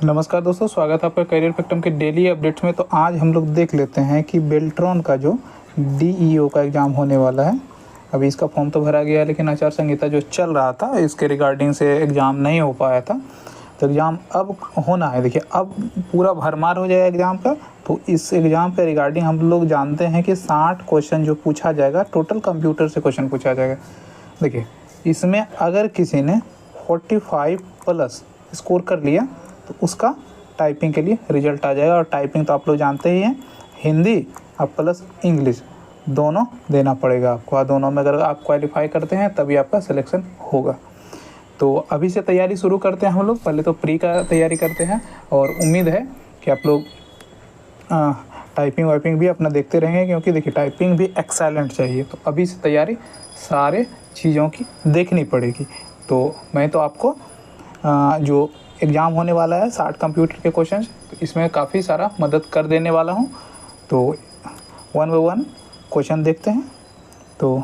नमस्कार दोस्तों, स्वागत है आपका करियर फैक्टम के डेली अपडेट्स में। तो आज हम लोग देख लेते हैं कि बेल्ट्रॉन का जो डीईओ का एग्ज़ाम होने वाला है। अभी इसका फॉर्म तो भरा गया है, लेकिन आचार संहिता जो चल रहा था इसके रिगार्डिंग से एग्ज़ाम नहीं हो पाया था। तो एग्ज़ाम अब होना है। देखिए, अब पूरा भरमार हो जाएगा एग्ज़ाम का। तो इस एग्ज़ाम के रिगार्डिंग हम लोग जानते हैं कि 60 क्वेश्चन जो पूछा जाएगा, टोटल कंप्यूटर से क्वेश्चन पूछा जाएगा। देखिए, इसमें अगर किसी ने 45 प्लस स्कोर कर लिया तो उसका टाइपिंग के लिए रिजल्ट आ जाएगा। और टाइपिंग तो आप लोग जानते ही हैं, हिंदी और प्लस इंग्लिश दोनों देना पड़ेगा आपको। दोनों में अगर आप क्वालिफाई करते हैं तभी आपका सिलेक्शन होगा। तो अभी से तैयारी शुरू करते हैं हम लोग। पहले तो प्री का तैयारी करते हैं और उम्मीद है कि आप लोग टाइपिंग वाइपिंग भी अपना देखते रहेंगे, क्योंकि देखिए टाइपिंग भी एक्सेलेंट चाहिए। तो अभी से तैयारी सारे चीज़ों की देखनी पड़ेगी। तो मैं तो आपको जो एग्ज़ाम होने वाला है 60 कंप्यूटर के क्वेश्चन, तो इसमें काफ़ी सारा मदद कर देने वाला हूँ। तो 1 बाय 1 क्वेश्चन देखते हैं। तो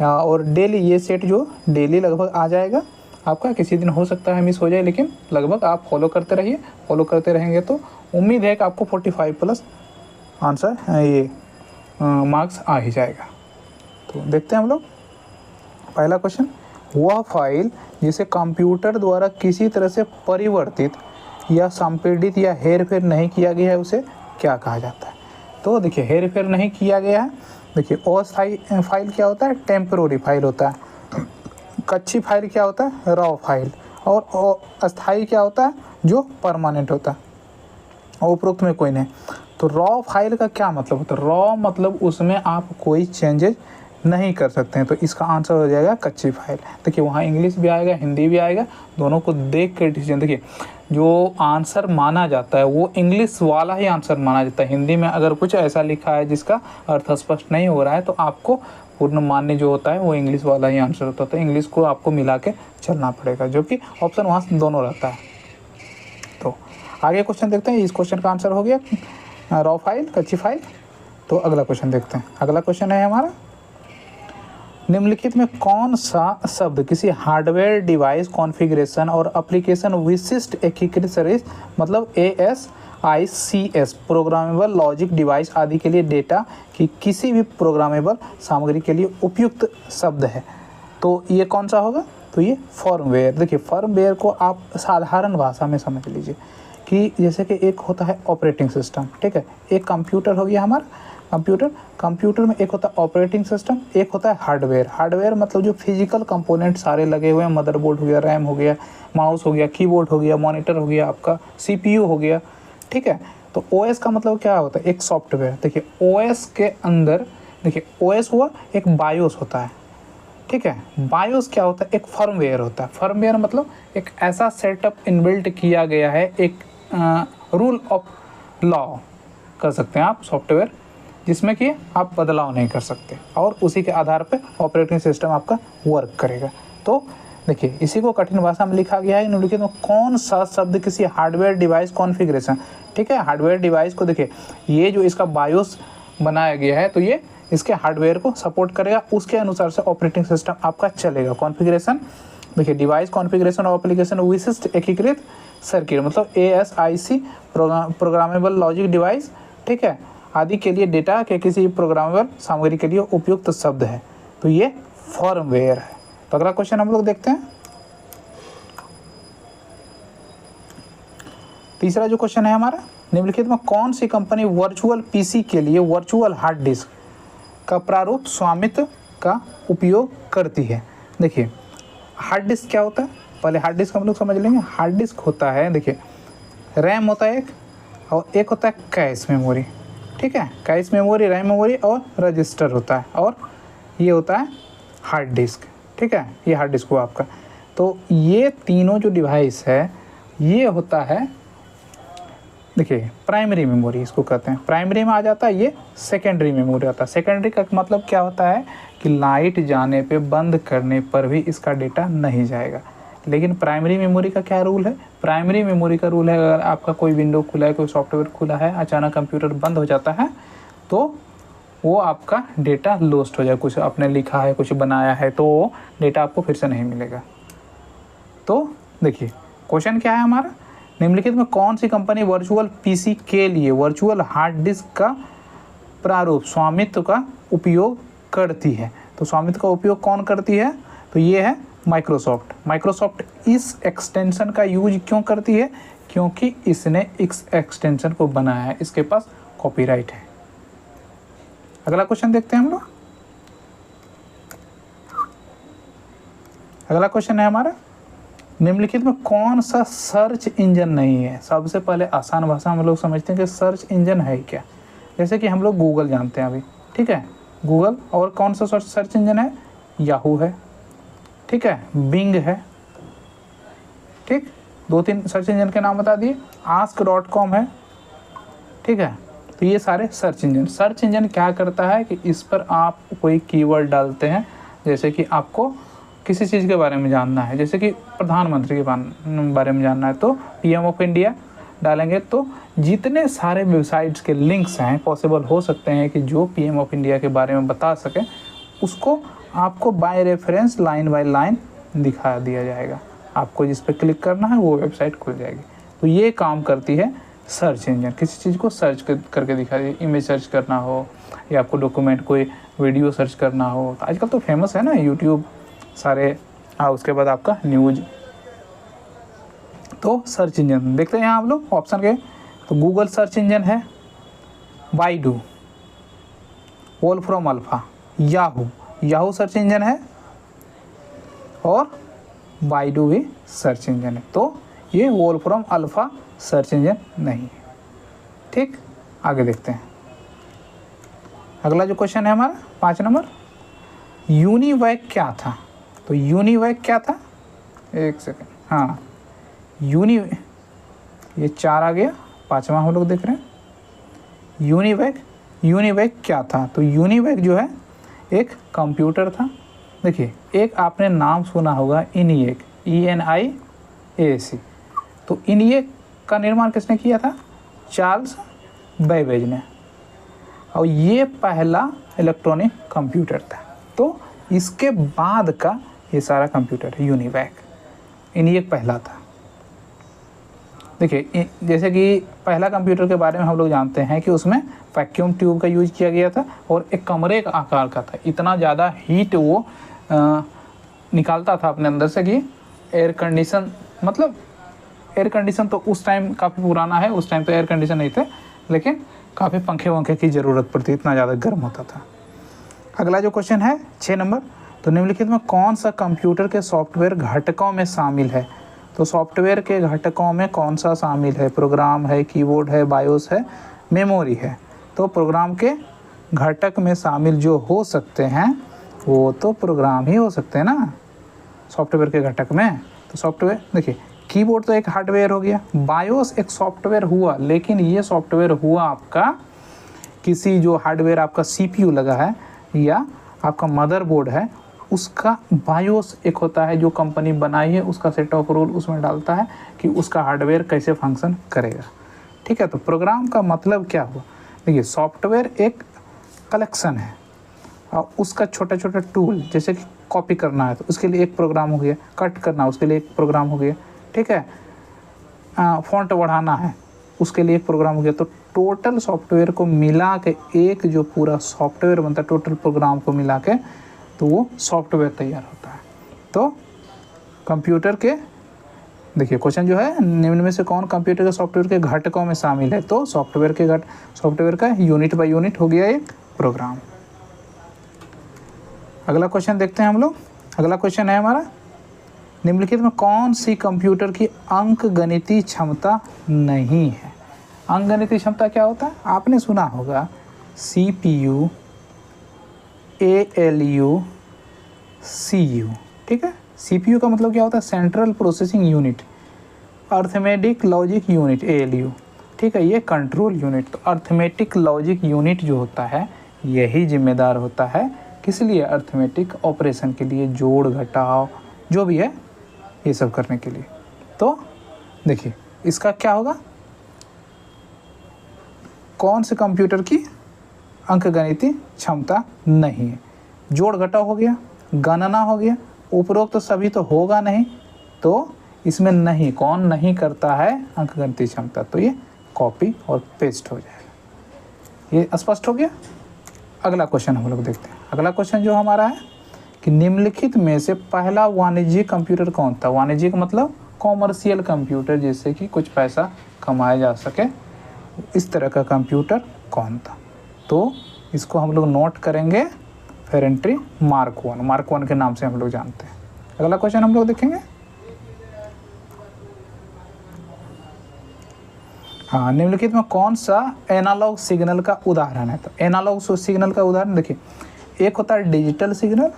और डेली ये सेट जो डेली लगभग आ जाएगा आपका। किसी दिन हो सकता है मिस हो जाए, लेकिन लगभग आप फॉलो करते रहिए। फॉलो करते रहेंगे तो उम्मीद है कि आपको 45 प्लस आंसर ये मार्क्स आ ही जाएगा। तो देखते हैं हम लोग। पहला क्वेश्चन, वह फाइल जिसे कंप्यूटर द्वारा किसी तरह से परिवर्तित या संपीड़ित या हेरफेर नहीं किया गया है उसे क्या कहा जाता है। तो देखिए, हेरफेर नहीं किया गया है। देखिए, अस्थायी फाइल क्या होता है, टेम्पररी फाइल होता है। कच्ची फाइल क्या होता है, रॉ फाइल। और अस्थायी क्या होता है, जो परमानेंट होता है। उपरोक्त में कोई नहीं। तो रॉ फाइल का क्या मतलब होता है, रॉ मतलब उसमें आप कोई चेंजेस नहीं कर सकते हैं। तो इसका आंसर हो जाएगा कच्ची फाइल। देखिए, वहाँ इंग्लिश भी आएगा, हिंदी भी आएगा, दोनों को देख कर डिसीजन। देखिए, जो आंसर माना जाता है वो इंग्लिश वाला ही आंसर माना जाता है। हिंदी में अगर कुछ ऐसा लिखा है जिसका अर्थ स्पष्ट नहीं हो रहा है तो आपको पूर्ण मान्य जो होता है वो इंग्लिश वाला ही आंसर होता है। तो इंग्लिश को आपको मिला के चलना पड़ेगा, जो कि ऑप्शन वहाँ दोनों रहता है। तो आगे क्वेश्चन देखते हैं। इस क्वेश्चन का आंसर हो गया रॉ फाइल, कच्ची फाइल। तो अगला क्वेश्चन देखते हैं। अगला क्वेश्चन है हमारा, निम्नलिखित में कौन सा शब्द किसी हार्डवेयर डिवाइस कॉन्फ़िगरेशन और एप्लीकेशन विशिष्ट एकीकृत सर्विस मतलब ASICS प्रोग्रामेबल लॉजिक डिवाइस आदि के लिए डेटा की किसी भी प्रोग्रामेबल सामग्री के लिए उपयुक्त शब्द है। तो ये कौन सा होगा, तो ये फर्मवेयर। देखिए, फर्मवेयर को आप साधारण भाषा में समझ लीजिए कि जैसे कि एक होता है ऑपरेटिंग सिस्टम, ठीक है। एक कंप्यूटर हो गया हमारा कंप्यूटर में एक होता है ऑपरेटिंग सिस्टम, एक होता है हार्डवेयर। हार्डवेयर मतलब जो फिजिकल कंपोनेंट सारे लगे हुए हैं, मदरबोर्ड हो गया, रैम हो गया, माउस हो गया, कीबोर्ड हो गया, मॉनिटर हो गया, आपका CPU हो गया, ठीक है। तो OS का मतलब क्या होता है, एक सॉफ्टवेयर। देखिए, OS के अंदर देखिए OS हुआ एक बायोस होता है, ठीक है। बायोस क्या होता है, एक फर्मवेयर होता है। फर्मवेयर मतलब एक ऐसा सेटअप इनबिल्ट किया गया है, एक रूल ऑफ लॉ कर सकते हैं आप सॉफ्टवेयर, जिसमें कि आप बदलाव नहीं कर सकते और उसी के आधार पे ऑपरेटिंग सिस्टम आपका वर्क करेगा। तो देखिए, इसी को कठिन भाषा में लिखा गया है। निम्नलिखित में कौन सा शब्द किसी हार्डवेयर डिवाइस कॉन्फ़िगरेशन, ठीक है, हार्डवेयर डिवाइस को, देखिए ये जो इसका बायोस बनाया गया है तो ये इसके हार्डवेयर को सपोर्ट करेगा, उसके अनुसार से ऑपरेटिंग सिस्टम आपका चलेगा। कॉन्फ़िगरेशन, देखिए डिवाइस कॉन्फ़िगरेशन और एप्लीकेशन विशिष्ट एकीकृत सर्किट मतलब ASIC प्रोग्रामेबल लॉजिक डिवाइस, ठीक है, आदि के लिए डेटा के किसी प्रोग्रामेबल सामग्री के लिए उपयुक्त शब्द है। तो ये फर्मवेयर है। तो अगला क्वेश्चन हम लोग देखते हैं। तीसरा जो क्वेश्चन है हमारा, निम्नलिखित में कौन सी कंपनी वर्चुअल PC के लिए वर्चुअल हार्ड डिस्क का प्रारूप स्वामित्व का उपयोग करती है। देखिए, हार्ड डिस्क क्या होता है, पहले हार्ड डिस्क हम लोग समझ लेंगे। हार्ड डिस्क होता है, देखिए रैम होता है एक, और एक होता है कैश मेमोरी, ठीक है। कैश मेमोरी, रैम मेमोरी और रजिस्टर होता है, और ये होता है हार्ड डिस्क, ठीक है। ये हार्ड डिस्क हुआ आपका। तो ये तीनों जो डिवाइस है ये होता है, देखिए प्राइमरी मेमोरी इसको कहते हैं। प्राइमरी में आ जाता है, ये सेकेंडरी मेमोरी आता है। सेकेंडरी का मतलब क्या होता है कि लाइट जाने पे, बंद करने पर भी इसका डेटा नहीं जाएगा। लेकिन प्राइमरी मेमोरी का क्या रूल है, प्राइमरी मेमोरी का रूल है, अगर आपका कोई विंडो खुला है, कोई सॉफ्टवेयर खुला है, अचानक कंप्यूटर बंद हो जाता है तो वो आपका डेटा लॉस्ट हो जाए। कुछ आपने लिखा है, कुछ बनाया है, तो वो डेटा आपको फिर से नहीं मिलेगा। तो देखिए क्वेश्चन क्या है हमारा, निम्नलिखित में कौन सी कंपनी वर्चुअल पीसी के लिए वर्चुअल हार्ड डिस्क का प्रारूप स्वामित्व का उपयोग करती है? तो स्वामित्व का उपयोग कौन करती है? तो ये है माइक्रोसॉफ्ट। माइक्रोसॉफ्ट इस एक्सटेंशन का यूज क्यों करती है? क्योंकि इसने इस एक्सटेंशन को बनाया है, इसके पास कॉपीराइट है। अगला क्वेश्चन देखते हैं हम लोग। अगला क्वेश्चन है हमारा, निम्नलिखित में कौन सा सर्च इंजन नहीं है? सबसे पहले आसान भाषा हम लोग समझते हैं कि सर्च इंजन है क्या। जैसे कि हम लोग गूगल जानते हैं अभी, ठीक है, गूगल। और कौन सा सर्च इंजन है? याहू है, ठीक है, बिंग है, ठीक, 2-3 सर्च इंजन के नाम बता दिए। ask.com है, ठीक है। तो ये सारे सर्च इंजन। सर्च इंजन क्या करता है कि इस पर आप कोई कीवर्ड डालते हैं, जैसे कि आपको किसी चीज़ के बारे में जानना है, जैसे कि प्रधानमंत्री के बारे में जानना है, तो पीएम ऑफ इंडिया डालेंगे तो जितने सारे वेबसाइट्स के लिंक्स हैं पॉसिबल हो सकते हैं कि जो पीएम ऑफ इंडिया के बारे में बता सकें, उसको आपको by reference line by line दिखा दिया जाएगा। आपको जिस पर क्लिक करना है वो वेबसाइट खुल जाएगी। तो ये काम करती है सर्च इंजन, किसी चीज़ को सर्च करके दिखा दिए। इमेज सर्च करना हो या आपको डॉक्यूमेंट कोई वीडियो सर्च करना हो, तो आजकल तो फेमस है ना यूट्यूब सारे। उसके बाद आपका न्यूज। तो सर्च इंजन देखते हैं यहाँ हम लोग ऑप्शन के। तो गूगल सर्च इंजन है, Baidu, Wolfram Alpha, Yahoo search engine है और बाइडू भी सर्च इंजन है। तो ये वोल्फ्रॉम अल्फा सर्च इंजन नहीं है, ठीक। आगे देखते हैं। अगला जो क्वेश्चन है हमारा 5 नंबर, यूनिवैक क्या था? तो यूनिवैक क्या था? एक सेकेंड, हाँ, ये 4 आ गया, 5वां हम लोग देख रहे हैं। यूनिवैक क्या था? तो यूनिवैक जो है एक कंप्यूटर था। देखिए, एक आपने नाम सुना होगा इनिएक, ENIAC। तो इनिएक का निर्माण किसने किया था? चार्ल्स बैबेज ने। और ये पहला इलेक्ट्रॉनिक कंप्यूटर था। तो इसके बाद का ये सारा कंप्यूटर है यूनिवैक। इनिएक पहला था। देखिए, जैसे कि पहला कंप्यूटर के बारे में हम लोग जानते हैं कि उसमें वैक्यूम ट्यूब का यूज किया गया था और एक कमरे का आकार का था। इतना ज़्यादा हीट वो निकालता था अपने अंदर से कि एयर कंडीशन तो उस टाइम काफ़ी पुराना है, उस टाइम तो एयर कंडीशन नहीं थे, लेकिन काफ़ी पंखे वंखे की ज़रूरत पड़ती, इतना ज़्यादा गर्म होता था। अगला जो क्वेश्चन है 6 नंबर, तो निम्नलिखित में कौन सा कंप्यूटर के सॉफ्टवेयर घटकों में शामिल है? तो सॉफ्टवेयर के घटकों में कौन सा शामिल है? प्रोग्राम है, कीबोर्ड है, बायोस है, मेमोरी है। तो प्रोग्राम के घटक में शामिल जो हो सकते हैं वो तो प्रोग्राम ही हो सकते हैं ना सॉफ्टवेयर के घटक में। तो सॉफ्टवेयर, देखिए, कीबोर्ड तो एक हार्डवेयर हो गया, बायोस एक सॉफ्टवेयर हुआ, लेकिन ये सॉफ्टवेयर हुआ आपका किसी जो हार्डवेयर आपका CPU लगा है या आपका मदरबोर्ड है, उसका बायोस एक होता है जो कंपनी बनाई है, उसका सेट ऑफ रूल उसमें डालता है कि उसका हार्डवेयर कैसे फंक्शन करेगा, ठीक है। तो प्रोग्राम का मतलब क्या हुआ? देखिए, सॉफ्टवेयर एक कलेक्शन है और उसका छोटा छोटा टूल, जैसे कि कॉपी करना है तो उसके लिए एक प्रोग्राम हो गया, कट करना उसके लिए एक प्रोग्राम हो गया, ठीक है, फॉन्ट बढ़ाना है उसके लिए एक प्रोग्राम हो गया। तो टोटल सॉफ्टवेयर को मिला के एक जो पूरा सॉफ्टवेयर बनता है, टोटल प्रोग्राम को मिला के, तो वो सॉफ्टवेयर तैयार होता है। तो कंप्यूटर के, देखिए क्वेश्चन जो है, निम्न में से कौन कंप्यूटर के सॉफ्टवेयर के घटकों में शामिल है? तो सॉफ्टवेयर का यूनिट बाय यूनिट हो गया एक प्रोग्राम। अगला क्वेश्चन देखते हैं हम लोग। अगला क्वेश्चन है हमारा, निम्नलिखित में कौन सी कंप्यूटर की अंकगणितीय क्षमता नहीं है? अंकगणितीय क्षमता क्या होता है? आपने सुना होगा CPU, ALU, CU, ठीक है। CPU का मतलब क्या होता है? Central processing unit. Arithmetic logic unit ALU, ठीक है, ये कंट्रोल यूनिट। तो अर्थमेटिक लॉजिक यूनिट जो होता है यही जिम्मेदार होता है किस लिए? अर्थमेटिक ऑपरेशन के लिए, जोड़ घटाव जो भी है ये सब करने के लिए। तो देखिए, इसका क्या होगा? कौन से कंप्यूटर की अंकगणितीय क्षमता नहीं है? जोड़ घटाव हो गया, गणना हो गया, उपरोक्त तो सभी तो होगा नहीं। तो इसमें नहीं, कौन नहीं करता है अंकगणितीय क्षमता, तो ये कॉपी और पेस्ट हो जाएगा। ये स्पष्ट हो गया। अगला क्वेश्चन हम लोग देखते हैं। अगला क्वेश्चन जो हमारा है कि निम्नलिखित में से पहला वाणिज्यिक कंप्यूटर कौन था। वाणिज्यिक मतलब कॉमर्शियल कंप्यूटर, जिससे कि कुछ पैसा कमाया जा सके, इस तरह का कंप्यूटर कौन था। तो इसको हम लोग नोट करेंगे फेरेंट्री मार्क 1 के नाम से हम लोग जानते हैं। अगला क्वेश्चन हम लोग देखेंगे। हाँ, निम्नलिखित में कौन सा एनालॉग सिग्नल का उदाहरण है। तो एनालॉग सिग्नल का उदाहरण देखिए, एक होता है डिजिटल सिग्नल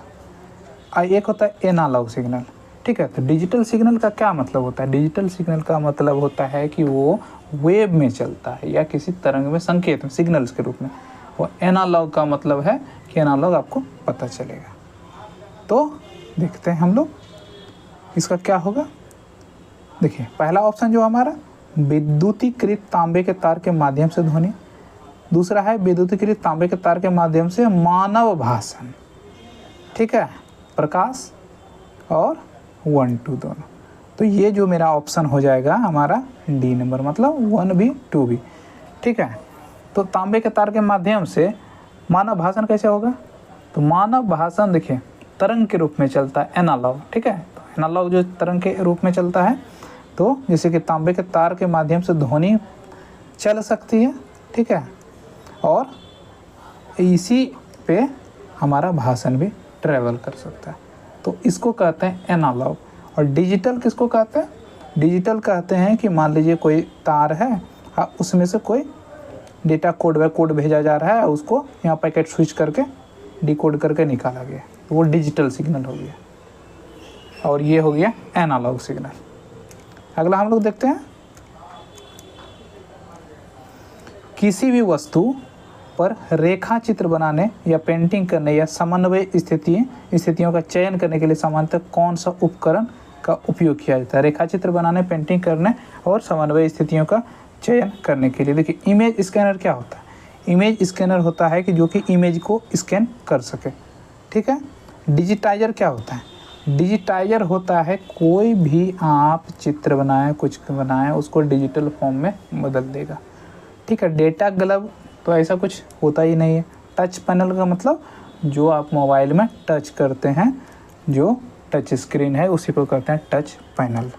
और एक होता है एनालॉग सिग्नल। ठीक है, तो डिजिटल सिग्नल का क्या मतलब होता है। डिजिटल सिग्नल का मतलब होता है कि वो वेव में चलता है या किसी तरंग में, संकेत में, सिग्नल्स के रूप में। और एनालॉग का मतलब है कि एनालॉग आपको पता चलेगा। तो देखते हैं हम लोग इसका क्या होगा। देखिए, पहला ऑप्शन जो हमारा विद्युतीकृत तांबे के तार के माध्यम से ध्वनि, दूसरा है विद्युतीकृत तांबे के तार के माध्यम से मानव भाषण। ठीक है, प्रकाश और 1 2 दोनों। तो ये जो मेरा ऑप्शन हो जाएगा हमारा डी नंबर, मतलब 1 भी 2 भी। ठीक है, तो तांबे के तार के माध्यम से मानव भाषण कैसे होगा। तो मानव भाषण देखिए तरंग के रूप में चलता है, एनालॉग। ठीक है, तो एनालॉग जो तरंग के रूप में चलता है, तो जैसे कि तांबे के तार के माध्यम से ध्वनि चल सकती है। ठीक है, और इसी पे हमारा भाषण भी ट्रेवल कर सकता है। तो इसको कहते हैं एनालॉग। और डिजिटल किसको कहते हैं। डिजिटल कहते हैं कि मान लीजिए कोई तार है, उसमें से कोई डेटा कोड भेजा जा रहा है, उसको यहाँ पैकेट स्विच करके डिकोड करके निकाला गया, तो वो डिजिटल सिग्नल हो गया। और ये हो गया एनालॉग सिग्नल। अगला हम लोग देखते हैं, किसी भी वस्तु पर रेखा चित्र बनाने या पेंटिंग करने या समन्वय स्थितियों का चयन करने के लिए सामान्यतः कौन सा उपकरण का उपयोग किया जाता है। रेखा चित्र बनाने, पेंटिंग करने और समन्वय स्थितियों का चयन करने के लिए। देखिए, इमेज स्कैनर क्या होता है। इमेज स्कैनर होता है कि जो कि इमेज को स्कैन कर सके। ठीक है, डिजिटाइजर क्या होता है। डिजिटाइजर होता है कोई भी आप चित्र बनाएं, कुछ बनाएं, उसको डिजिटल फॉर्म में बदल देगा। ठीक है, डेटा ग्लब तो ऐसा कुछ होता ही नहीं है। टच पैनल का मतलब जो आप मोबाइल में टच करते हैं, जो टच स्क्रीन है, उसी को कहते हैं टच पैनल।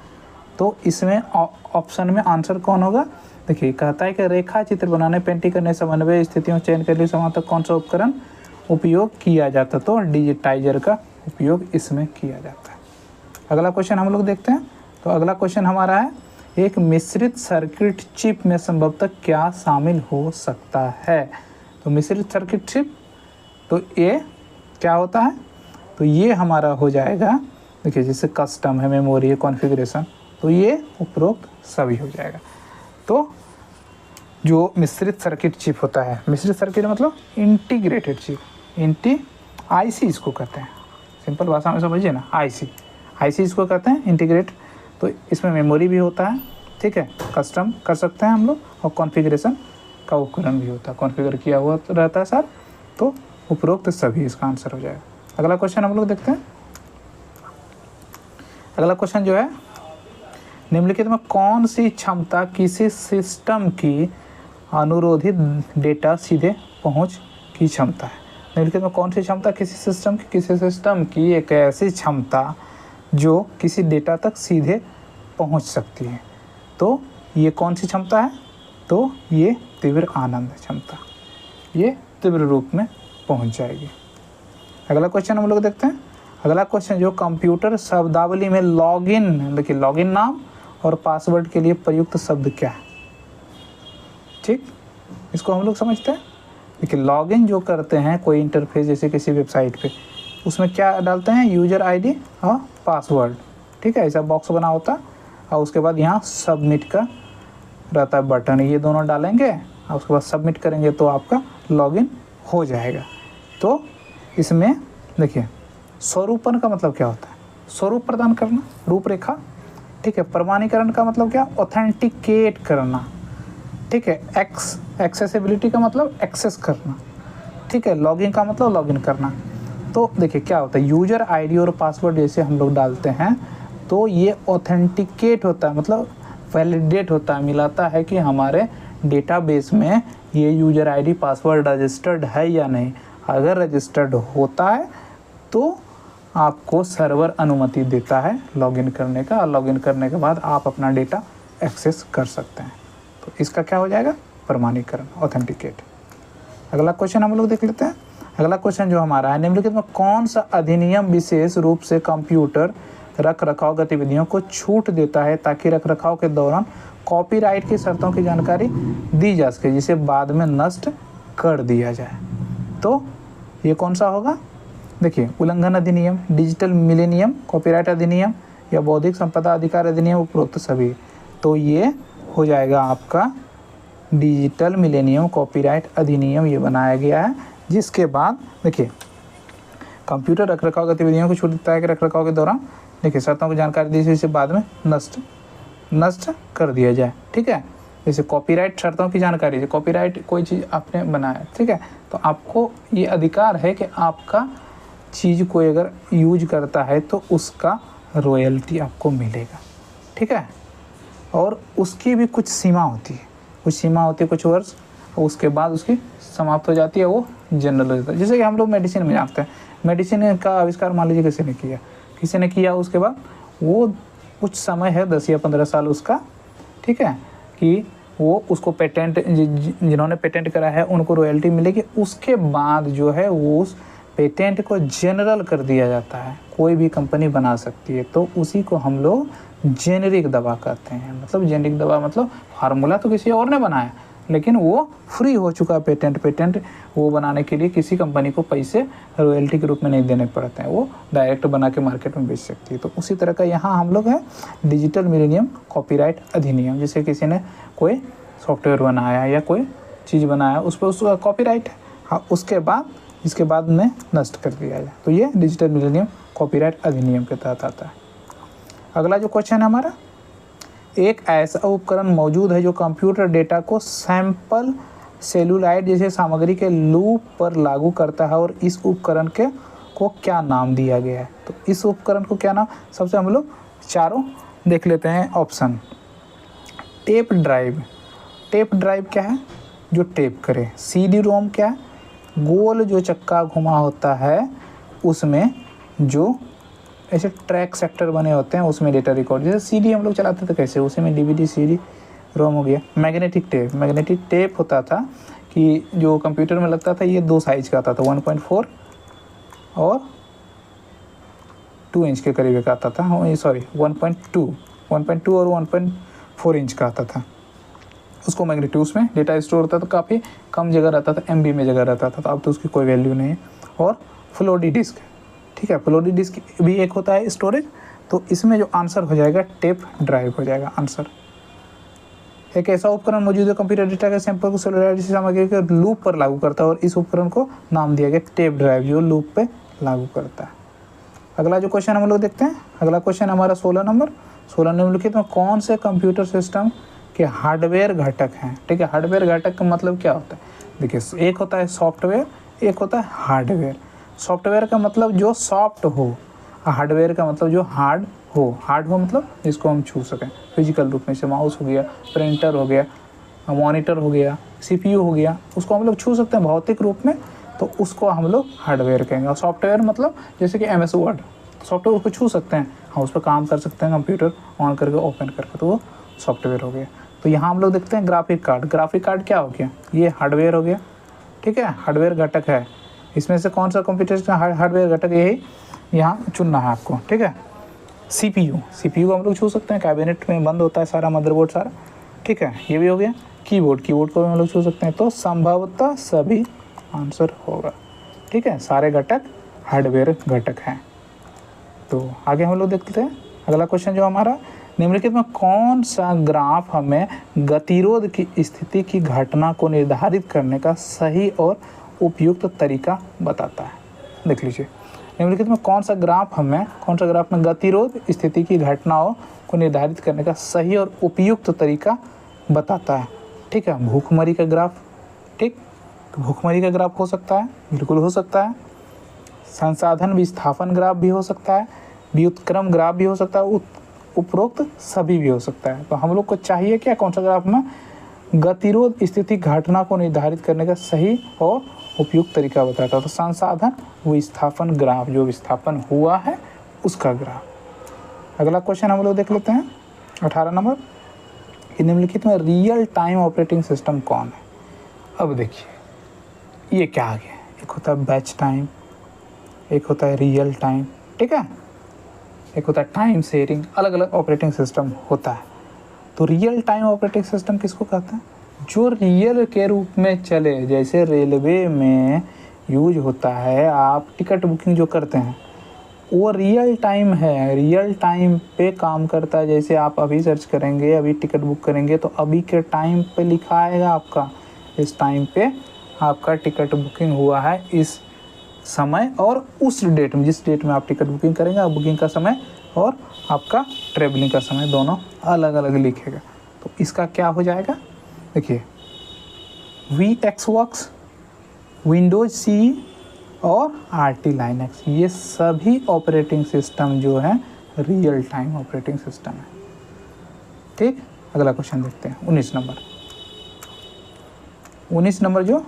तो इसमें ऑप्शन में आंसर कौन होगा। देखिए, कहता है कि रेखा चित्र बनाने, पेंटिंग करने, समन्वय स्थितियों चयन के लिए समानतः कौन सा उपकरण उपयोग किया जाता, तो डिजिटाइजर का उपयोग इसमें किया जाता है। अगला क्वेश्चन हम लोग देखते हैं। तो अगला क्वेश्चन हमारा है, एक मिश्रित सर्किट चिप में संभवतः क्या शामिल हो सकता है। तो मिश्रित सर्किट चिप, तो ये क्या होता है। तो ये हमारा हो जाएगा, देखिए जैसे कस्टम है, मेमोरी है, कॉन्फ़िगरेशन, तो ये उपरोक्त सभी हो जाएगा। तो जो मिश्रित सर्किट चिप होता है, मिश्रित सर्किट मतलब इंटीग्रेटेड चिप, आईसी इसको कहते हैं, सिंपल भाषा में समझिए ना, आईसी इसको कहते हैं इंटीग्रेट। तो इसमें मेमोरी भी होता है। ठीक है, कस्टम कर सकते हैं हम लोग, और कॉन्फ़िगरेशन का उपकरण भी होता है, कॉन्फ़िगर किया हुआ रहता है सर। तो उपरोक्त सभी इसका आंसर हो जाएगा। अगला क्वेश्चन हम लोग देखते हैं। अगला क्वेश्चन जो है, निम्नलिखित में कौन सी क्षमता किसी सिस्टम की अनुरोधित डेटा सीधे पहुंच की क्षमता है। निम्नलिखित में कौन सी क्षमता किसी सिस्टम की एक ऐसी क्षमता जो किसी डेटा तक सीधे पहुंच सकती है। तो ये कौन सी क्षमता है। तो ये तीव्र आनंद क्षमता, ये तीव्र रूप में पहुंच जाएगी। अगला क्वेश्चन हम लोग देखते हैं। अगला क्वेश्चन जो कंप्यूटर शब्दावली में लॉगिन, देखिए लॉगिन नाम और पासवर्ड के लिए प्रयुक्त शब्द क्या है। ठीक, इसको हम लोग समझते हैं। देखिए, लॉगिन जो करते हैं कोई इंटरफेस, जैसे किसी वेबसाइट पे, उसमें क्या डालते हैं, यूजर आईडी और पासवर्ड। ठीक है, ऐसा बॉक्स बना होता है, और उसके बाद यहाँ सबमिट का रहता है बटन, ये दोनों डालेंगे और उसके बाद सबमिट करेंगे तो आपका लॉगिन हो जाएगा। तो इसमें देखिए, स्वरूपन का मतलब क्या होता है, स्वरूप प्रदान करना, रूपरेखा। ठीक है, प्रमाणीकरण का मतलब क्या, ऑथेंटिकेट करना। ठीक है, एक्सेसिबिलिटी का मतलब एक्सेस करना। ठीक है, लॉगिन का मतलब लॉगिन करना। तो देखिए क्या होता है, यूजर आईडी और पासवर्ड जैसे हम लोग डालते हैं, तो ये ऑथेंटिकेट होता है, मतलब वैलिडेट होता है, मिलाता है कि हमारे डेटाबेस में ये यूज़र आईडी पासवर्ड रजिस्टर्ड है या नहीं। अगर रजिस्टर्ड होता है तो आपको सर्वर अनुमति देता है लॉगिन करने का, और लॉगिन करने के बाद आप अपना डेटा एक्सेस कर सकते हैं। तो इसका क्या हो जाएगा, प्रमाणीकरण, ऑथेंटिकेट। अगला क्वेश्चन हम लोग देख लेते हैं। अगला क्वेश्चन जो हमारा है, निम्नलिखित में कौन सा अधिनियम विशेष रूप से कंप्यूटर रख रखाव गतिविधियों को छूट देता है ताकि रख रखाव के दौरान कॉपीराइट की शर्तों की जानकारी दी जा सके जिसे बाद में नष्ट कर दिया जाए। तो ये कौन सा होगा, देखिए, उल्लंघन अधिनियम, डिजिटल मिलेनियम कॉपीराइट अधिनियम या बौद्धिक संपदा अधिकार अधिनियम, उपरोक्त सभी। तो ये हो जाएगा आपका डिजिटल मिलेनियम कॉपीराइट अधिनियम, ये बनाया गया है। जिसके बाद देखिए, कंप्यूटर रख रखाव गतिविधियों को छूट देता है कि रख रखाव के दौरान देखिए शर्तों की जानकारी दी जिसे बाद में नष्ट कर दिया जाए। ठीक है, जैसे कॉपीराइट शर्तों की जानकारी, कॉपीराइट कोई चीज़ आपने बनाया, ठीक है, तो आपको ये अधिकार है कि आपका चीज़ कोई अगर यूज करता है तो उसका रॉयल्टी आपको मिलेगा। ठीक है, और उसकी भी कुछ सीमा होती है, कुछ वर्ष, और उसके बाद उसकी समाप्त हो जाती है, वो जनरल हो जाता है। जैसे कि हम लोग मेडिसिन में जानते हैं, मेडिसिन का आविष्कार मान लीजिए किसी ने किया, उसके बाद वो कुछ समय है 10 या 15 साल उसका, ठीक है, कि वो उसको पेटेंट, जिन्होंने पेटेंट करा है उनको रॉयल्टी मिलेगी। उसके बाद जो है वो उस पेटेंट को जनरल कर दिया जाता है, कोई भी कंपनी बना सकती है। तो उसी को हम लोग जेनेरिक दवा कहते हैं। मतलब जेनेरिक दवा मतलब फार्मूला तो किसी और ने बनाया, लेकिन वो फ्री हो चुका है पेटेंट वो बनाने के लिए किसी कंपनी को पैसे रॉयल्टी के रूप में नहीं देने पड़ते हैं, वो डायरेक्ट बना के मार्केट में बेच सकती है। तो उसी तरह का यहाँ हम लोग है डिजिटल मिलेनियम कॉपीराइट अधिनियम। जैसे किसी ने कोई सॉफ्टवेयर बनाया या कोई चीज़ बनाया, उस पर उसका कॉपीराइट है, हाँ, इसके बाद में नष्ट कर दिया जाए। तो ये डिजिटल मिलेनियम कॉपीराइट अधिनियम के तहत आता है। अगला जो क्वेश्चन है हमारा, एक ऐसा उपकरण मौजूद है जो कंप्यूटर डेटा को सैंपल सेलुलाइड जैसे सामग्री के लूप पर लागू करता है, और इस उपकरण को क्या नाम दिया गया है। तो इस उपकरण को क्या नाम, सबसे हम लोग चारों देख लेते हैं ऑप्शन। टेप ड्राइव क्या है, जो टेप करे। CD रोम क्या है, गोल जो चक्का घुमा होता है उसमें जो ऐसे ट्रैक सेक्टर बने होते हैं उसमें डेटा रिकॉर्ड, जैसे CD हम लोग चलाते थे कैसे, उसी में DVD CD रोम हो गया। मैग्नेटिक टेप होता था कि जो कंप्यूटर में लगता था, ये 2 साइज का आता था, 1.4 और 2 इंच के करीब का आता था, सॉरी 1.2 और 1.4 इंच का आता था। उसको मैग्नेटिक, उसमें डेटा स्टोर होता था, काफ़ी कम जगह रहता था, MB में जगह रहता था, तो अब तो उसकी कोई वैल्यू नहीं है। और फ्लोपी डिस्क, ठीक है, फ्लोपी डिस्क भी एक होता है स्टोरेज। तो इसमें जो आंसर हो जाएगा टेप ड्राइव हो जाएगा आंसर। एक ऐसा उपकरण मौजूद है कंप्यूटर डेटा के सैंपल को सेलुलर सामग्री के लूप पर लागू करता है, और इस उपकरण को नाम दिया गया टेप ड्राइव, जो लूप पे लागू करता है। अगला जो क्वेश्चन हम लोग देखते हैं, अगला क्वेश्चन हमारा 16 नंबर। 16 निम्नलिखित में कौन से कंप्यूटर सिस्टम के हार्डवेयर घटक हैं। ठीक है, हार्डवेयर घटक का मतलब क्या होता है, देखिए, एक होता है सॉफ्टवेयर, एक होता है हार्डवेयर। सॉफ्टवेयर का मतलब जो सॉफ्ट हो, हार्डवेयर का मतलब जो हार्ड हो मतलब जिसको हम छू सकें फिजिकल रूप में, जैसे माउस हो गया, प्रिंटर हो गया, मॉनिटर हो गया, CPU हो गया, उसको हम लोग छू सकते हैं भौतिक रूप में, तो उसको हम लोग हार्डवेयर कहेंगे। और सॉफ्टवेयर मतलब जैसे कि MS वर्ड, सॉफ्टवेयर उसको छू सकते हैं, हाँ, उस पर काम कर सकते हैं कंप्यूटर ऑन करके ओपन करके, तो वो सॉफ्टवेयर हो गया। तो यहाँ हम लोग देखते हैं ग्राफिक कार्ड क्या हो गया, ये हार्डवेयर हो गया। ठीक है, हार्डवेयर घटक है। इसमें से कौन सा कंप्यूटर का हार्डवेयर घटक, यही यहाँ चुनना है आपको। ठीक है, CPU को हम लोग छू सकते हैं, कैबिनेट में बंद होता है सारा मदरबोर्ड सारा। ठीक है, ये भी हो गया। कीबोर्ड को भी हम लोग छू सकते हैं। तो संभवतः सभी आंसर होगा। ठीक है, सारे घटक हार्डवेयर घटक हैं। तो आगे हम लोग देखते हैं अगला क्वेश्चन जो हमारा, निम्नलिखित में कौन सा ग्राफ हमें गतिरोध की स्थिति की घटना को निर्धारित करने का सही और उपयुक्त तरीका बताता है। देख लीजिए, निम्नलिखित में कौन सा ग्राफ में गतिरोध स्थिति की घटनाओं को निर्धारित करने का सही और उपयुक्त तरीका बताता है। ठीक है, भूखमरी का ग्राफ, ठीक, तो भूखमरी का ग्राफ हो सकता है, बिल्कुल हो सकता है। संसाधन विस्थापन ग्राफ भी हो सकता है, व्युत्क्रम ग्राफ भी हो सकता है, उपरोक्त सभी भी हो सकता है। तो हम लोग को चाहिए क्या, कौन सा ग्राफ में गतिरोध स्थिति घटना को निर्धारित करने का सही और उपयुक्त तरीका बताता है। तो संसाधन विस्थापन ग्राफ, जो विस्थापन हुआ है उसका ग्राफ। अगला क्वेश्चन हम लोग देख लेते हैं 18 नंबर, निम्नलिखित में रियल टाइम ऑपरेटिंग सिस्टम कौन है। अब देखिए ये क्या आ गया, एक होता है बैच टाइम, एक होता है रियल टाइम, ठीक है, एक होता है टाइम शेयरिंग, अलग अलग ऑपरेटिंग सिस्टम होता है। तो रियल टाइम ऑपरेटिंग सिस्टम किसको कहते हैं, जो रियल के रूप में चले, जैसे रेलवे में यूज होता है, आप टिकट बुकिंग जो करते हैं वो रियल टाइम है, रियल टाइम पे काम करता है। जैसे आप अभी सर्च करेंगे, अभी टिकट बुक करेंगे तो अभी के टाइम पे लिखा आएगा आपका, इस टाइम पे आपका टिकट बुकिंग हुआ है, इस समय और उस डेट में, जिस डेट में आप टिकट बुकिंग करेंगे, आप बुकिंग का समय और आपका ट्रेवलिंग का समय दोनों अलग अलग लिखेगा। तो इसका क्या हो जाएगा, देखिए VxWorks, विंडोज CE और RT Linux, ये सभी ऑपरेटिंग सिस्टम जो है रियल टाइम ऑपरेटिंग सिस्टम है। ठीक, अगला क्वेश्चन देखते हैं 19 नंबर। 19 नंबर जो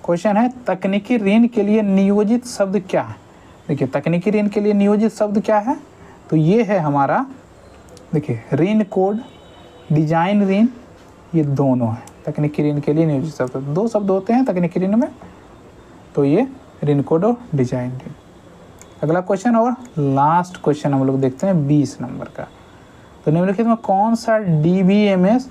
क्वेश्चन है, तकनीकी ऋण के लिए नियोजित शब्द क्या है। देखिए तकनीकी ऋण के लिए नियोजित शब्द क्या है, तो ये है हमारा, देखिए ऋण कोड, डिजाइन ऋण, ये दोनों है तकनीकी ऋण के लिए नियोजित शब्द। दो शब्द होते हैं तकनीकी ऋण में, तो ये ऋण कोड और डिजाइन ऋण। अगला क्वेश्चन और लास्ट क्वेश्चन हम लोग देखते हैं 20 नंबर का। तो निम्नलिखित में कौन सा DBMS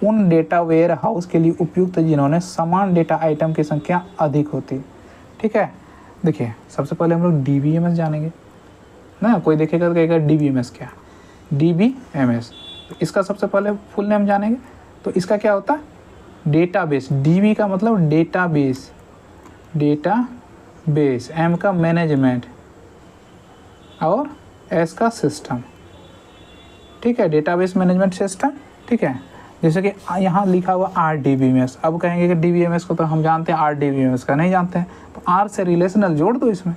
उन डेटा वेयर हाउस के लिए उपयुक्त है जिन्होंने समान डेटा आइटम की संख्या अधिक होती है। ठीक है, देखिए सबसे पहले हम लोग DBMS जानेंगे ना, कोई देखेगा तो कहेगा DBMS क्या है, DBMS, तो इसका सबसे पहले फुल नेम जानेंगे। तो इसका क्या होता है, डेटाबेस, DB का मतलब डेटाबेस, डेटाबेस, M का मैनेजमेंट और S का सिस्टम। ठीक है, डेटाबेस मैनेजमेंट सिस्टम। ठीक है, जैसे कि यहाँ लिखा हुआ RDBMS, अब कहेंगे कि DBMS को तो हम जानते हैं, RDBMS का नहीं जानते हैं, तो R से रिलेशनल जोड़ दो इसमें,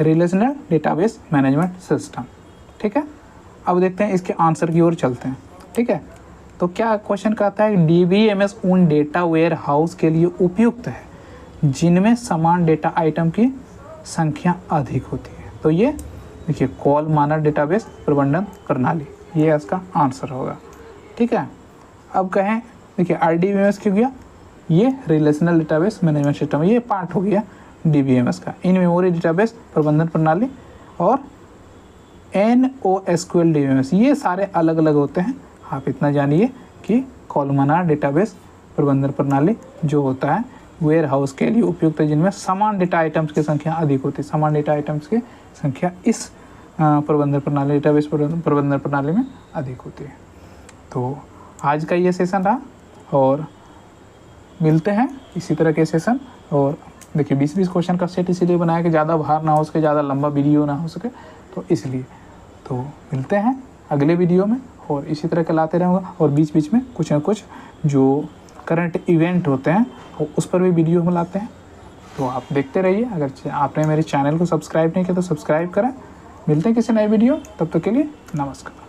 रिलेशनल डेटाबेस मैनेजमेंट सिस्टम। ठीक है, अब देखते हैं इसके आंसर की ओर चलते हैं। ठीक है, तो क्या क्वेश्चन कहता है, DBMS उन डेटा वेयर हाउस के लिए उपयुक्त है जिनमें समान डेटा आइटम की संख्या अधिक होती है। तो ये देखिए कॉल मानक डेटाबेस प्रबंधन प्रणाली, ये इसका आंसर होगा। ठीक है, अब कहें देखिए RDBMS क्यों गया, ये रिलेशनल डेटाबेस मैनेजमेंट सिस्टम, ये पार्ट हो गया DBMS का। इन मेमोरी डेटाबेस प्रबंधन प्रणाली और NoSQL DBMS, ये सारे अलग अलग होते हैं। आप इतना जानिए कि कॉलमनार डेटाबेस प्रबंधन प्रणाली जो होता है वेयर हाउस के लिए उपयुक्त है जिनमें समान डेटा आइटम्स की संख्या अधिक होती है, समान डेटा आइटम्स की संख्या इस प्रबंधन प्रणाली, डेटाबेस प्रबंधन प्रणाली में अधिक होती है। तो आज का ये सेशन रहा और मिलते हैं इसी तरह के सेशन। और देखिए 20-20 क्वेश्चन का सेट इसीलिए बनाया कि ज़्यादा भार ना हो सके, ज़्यादा लंबा वीडियो ना हो सके, तो इसलिए। तो मिलते हैं अगले वीडियो में और इसी तरह के लाते रहूँगा, और बीच बीच में कुछ ना कुछ जो करंट इवेंट होते हैं उस पर भी वीडियो हम लाते हैं। तो आप देखते रहिए। अगर आपने मेरे चैनल को सब्सक्राइब नहीं किया तो सब्सक्राइब करें। मिलते हैं किसी नए वीडियो, तब तक के लिए नमस्कार।